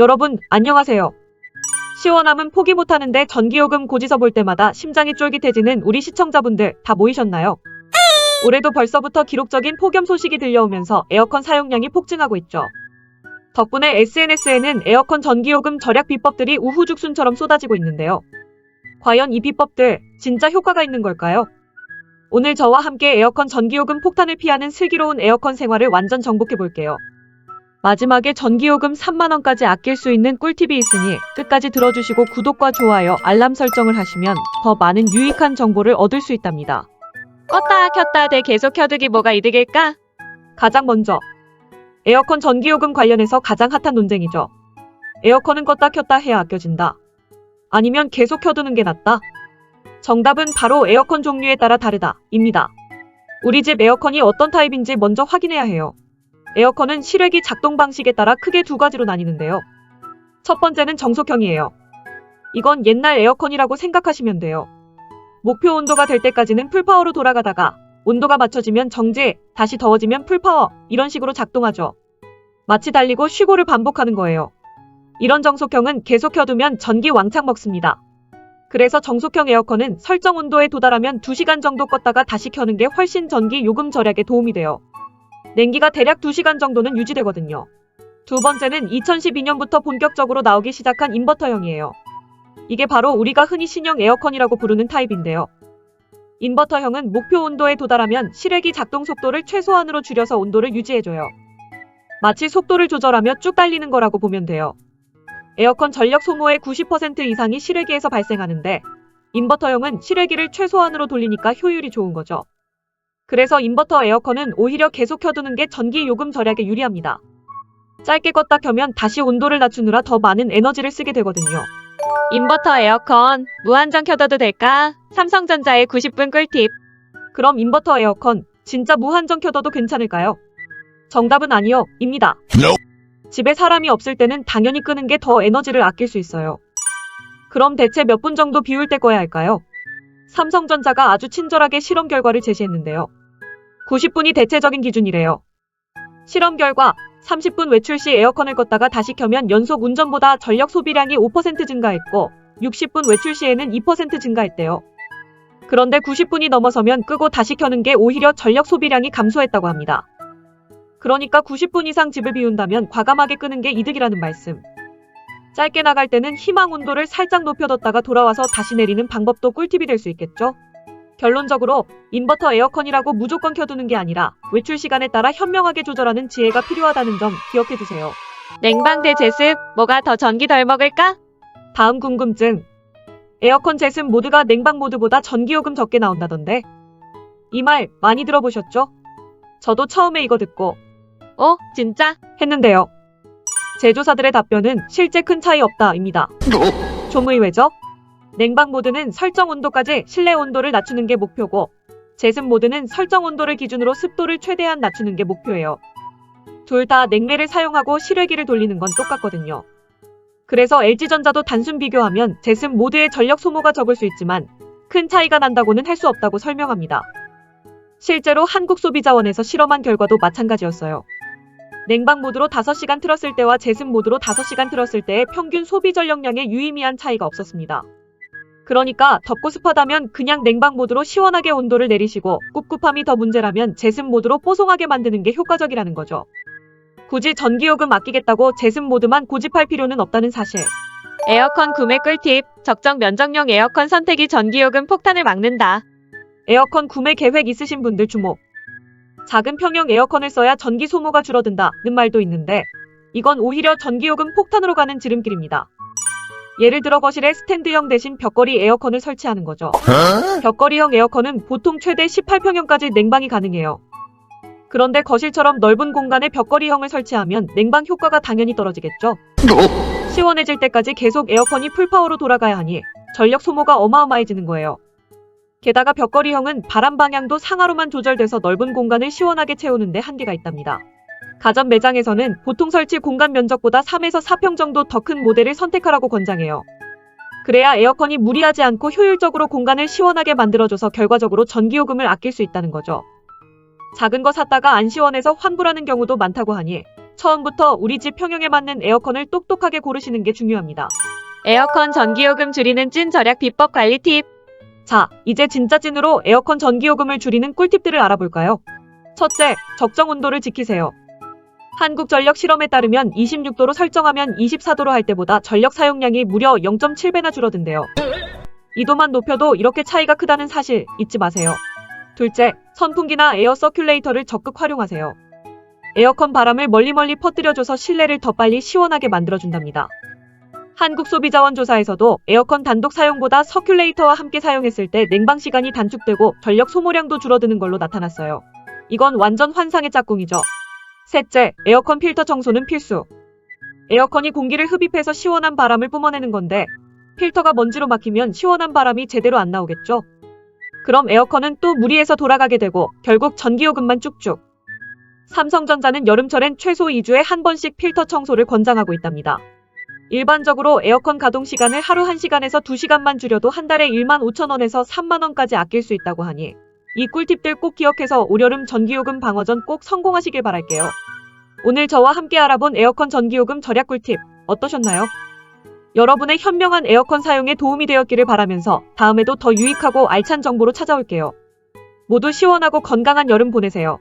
여러분, 안녕하세요. 시원함은 포기 못하는데 전기요금 고지서 볼 때마다 심장이 쫄깃해지는 우리 시청자분들 다 모이셨나요? 올해도 벌써부터 기록적인 폭염 소식이 들려오면서 에어컨 사용량이 폭증하고 있죠. 덕분에 SNS에는 에어컨 전기요금 절약 비법들이 우후죽순처럼 쏟아지고 있는데요. 과연 이 비법들 진짜 효과가 있는 걸까요? 오늘 저와 함께 에어컨 전기요금 폭탄을 피하는 슬기로운 에어컨 생활을 완전 정복해볼게요. 마지막에 전기요금 3만원까지 아낄 수 있는 꿀팁이 있으니 끝까지 들어주시고 구독과 좋아요, 알람 설정을 하시면 더 많은 유익한 정보를 얻을 수 있답니다. 껐다 켰다 대 계속 켜두기 뭐가 이득일까? 가장 먼저 에어컨 전기요금 관련해서 가장 핫한 논쟁이죠. 에어컨은 껐다 켰다 해야 아껴진다. 아니면 계속 켜두는 게 낫다. 정답은 바로 에어컨 종류에 따라 다르다 입니다. 우리 집 에어컨이 어떤 타입인지 먼저 확인해야 해요. 에어컨은 실외기 작동 방식에 따라 크게 두 가지로 나뉘는데요. 첫 번째는 정속형이에요. 이건 옛날 에어컨이라고 생각하시면 돼요. 목표 온도가 될 때까지는 풀파워로 돌아가다가 온도가 맞춰지면 정지, 다시 더워지면 풀파워, 이런 식으로 작동하죠. 마치 달리고 쉬고를 반복하는 거예요. 이런 정속형은 계속 켜두면 전기 왕창 먹습니다. 그래서 정속형 에어컨은 설정 온도에 도달하면 2시간 정도 껐다가 다시 켜는 게 훨씬 전기 요금 절약에 도움이 돼요. 냉기가 대략 2시간 정도는 유지되거든요. 두 번째는 2012년부터 본격적으로 나오기 시작한 인버터형이에요. 이게 바로 우리가 흔히 신형 에어컨이라고 부르는 타입인데요. 인버터형은 목표 온도에 도달하면 실외기 작동 속도를 최소한으로 줄여서 온도를 유지해줘요. 마치 속도를 조절하며 쭉 달리는 거라고 보면 돼요. 에어컨 전력 소모의 90% 이상이 실외기에서 발생하는데 인버터형은 실외기를 최소한으로 돌리니까 효율이 좋은 거죠. 그래서 인버터 에어컨은 오히려 계속 켜두는 게 전기 요금 절약에 유리합니다. 짧게 껐다 켜면 다시 온도를 낮추느라 더 많은 에너지를 쓰게 되거든요. 인버터 에어컨 무한정 켜둬도 될까? 삼성전자의 90분 꿀팁. 그럼 인버터 에어컨 진짜 무한정 켜둬도 괜찮을까요? 정답은 아니요, 입니다. 집에 사람이 없을 때는 당연히 끄는 게 더 에너지를 아낄 수 있어요. 그럼 대체 몇 분 정도 비울 때 꺼야 할까요? 삼성전자가 아주 친절하게 실험 결과를 제시했는데요. 90분이 대체적인 기준이래요. 실험 결과 30분 외출 시 에어컨을 껐다가 다시 켜면 연속 운전보다 전력 소비량이 5% 증가했고 60분 외출 시에는 2% 증가했대요. 그런데 90분이 넘어서면 끄고 다시 켜는 게 오히려 전력 소비량이 감소했다고 합니다. 그러니까 90분 이상 집을 비운다면 과감하게 끄는 게 이득이라는 말씀. 짧게 나갈 때는 희망 온도를 살짝 높여뒀다가 돌아와서 다시 내리는 방법도 꿀팁이 될 수 있겠죠? 결론적으로 인버터 에어컨이라고 무조건 켜두는 게 아니라 외출 시간에 따라 현명하게 조절하는 지혜가 필요하다는 점 기억해두세요. 냉방 대 제습 뭐가 더 전기 덜 먹을까? 다음 궁금증. 에어컨 제습 모드가 냉방 모드보다 전기요금 적게 나온다던데. 이 말 많이 들어보셨죠? 저도 처음에 이거 듣고 진짜? 했는데요. 제조사들의 답변은 실제 큰 차이 없다입니다. 좀 의외죠? 냉방 모드는 설정 온도까지 실내 온도를 낮추는 게 목표고 제습 모드는 설정 온도를 기준으로 습도를 최대한 낮추는 게 목표예요. 둘 다 냉매를 사용하고 실외기를 돌리는 건 똑같거든요. 그래서 LG전자도 단순 비교하면 제습 모드의 전력 소모가 적을 수 있지만 큰 차이가 난다고는 할 수 없다고 설명합니다. 실제로 한국소비자원에서 실험한 결과도 마찬가지였어요. 냉방 모드로 5시간 틀었을 때와 제습 모드로 5시간 틀었을 때의 평균 소비 전력량에 유의미한 차이가 없었습니다. 그러니까 덥고 습하다면 그냥 냉방 모드로 시원하게 온도를 내리시고 꿉꿉함이 더 문제라면 제습 모드로 뽀송하게 만드는 게 효과적이라는 거죠. 굳이 전기요금 아끼겠다고 제습 모드만 고집할 필요는 없다는 사실. 에어컨 구매 꿀팁. 적정 면적용 에어컨 선택이 전기요금 폭탄을 막는다. 에어컨 구매 계획 있으신 분들 주목. 작은 평형 에어컨을 써야 전기 소모가 줄어든다는 말도 있는데 이건 오히려 전기요금 폭탄으로 가는 지름길입니다. 예를 들어 거실에 스탠드형 대신 벽걸이 에어컨을 설치하는 거죠. 벽걸이형 에어컨은 보통 최대 18평형까지 냉방이 가능해요. 그런데 거실처럼 넓은 공간에 벽걸이형을 설치하면 냉방 효과가 당연히 떨어지겠죠. 시원해질 때까지 계속 에어컨이 풀파워로 돌아가야 하니 전력 소모가 어마어마해지는 거예요. 게다가 벽걸이형은 바람 방향도 상하로만 조절돼서 넓은 공간을 시원하게 채우는데 한계가 있답니다. 가전 매장에서는 보통 설치 공간 면적보다 3에서 4평 정도 더 큰 모델을 선택하라고 권장해요. 그래야 에어컨이 무리하지 않고 효율적으로 공간을 시원하게 만들어줘서 결과적으로 전기요금을 아낄 수 있다는 거죠. 작은 거 샀다가 안 시원해서 환불하는 경우도 많다고 하니 처음부터 우리 집 평형에 맞는 에어컨을 똑똑하게 고르시는 게 중요합니다. 에어컨 전기요금 줄이는 찐 절약 비법 관리 팁. 자, 이제 진짜 찐으로 에어컨 전기요금을 줄이는 꿀팁들을 알아볼까요? 첫째, 적정 온도를 지키세요. 한국전력 실험에 따르면 26도로 설정하면 24도로 할 때보다 전력 사용량이 무려 0.7배나 줄어든대요. 2도만 높여도 이렇게 차이가 크다는 사실 잊지 마세요. 둘째, 선풍기나 에어 서큘레이터를 적극 활용하세요. 에어컨 바람을 멀리 퍼뜨려줘서 실내를 더 빨리 시원하게 만들어준답니다. 한국소비자원조사에서도 에어컨 단독 사용보다 서큘레이터와 함께 사용했을 때 냉방 시간이 단축되고 전력 소모량도 줄어드는 걸로 나타났어요. 이건 완전 환상의 짝꿍이죠. 셋째, 에어컨 필터 청소는 필수. 에어컨이 공기를 흡입해서 시원한 바람을 뿜어내는 건데 필터가 먼지로 막히면 시원한 바람이 제대로 안 나오겠죠? 그럼 에어컨은 또 무리해서 돌아가게 되고 결국 전기요금만 쭉쭉. 삼성전자는 여름철엔 최소 2주에 한 번씩 필터 청소를 권장하고 있답니다. 일반적으로 에어컨 가동 시간을 하루 1시간에서 2시간만 줄여도 한 달에 15,000원에서 30,000원까지 아낄 수 있다고 하니 이 꿀팁들 꼭 기억해서 올여름 전기요금 방어전 꼭 성공하시길 바랄게요. 오늘 저와 함께 알아본 에어컨 전기요금 절약 꿀팁 어떠셨나요? 여러분의 현명한 에어컨 사용에 도움이 되었기를 바라면서 다음에도 더 유익하고 알찬 정보로 찾아올게요. 모두 시원하고 건강한 여름 보내세요.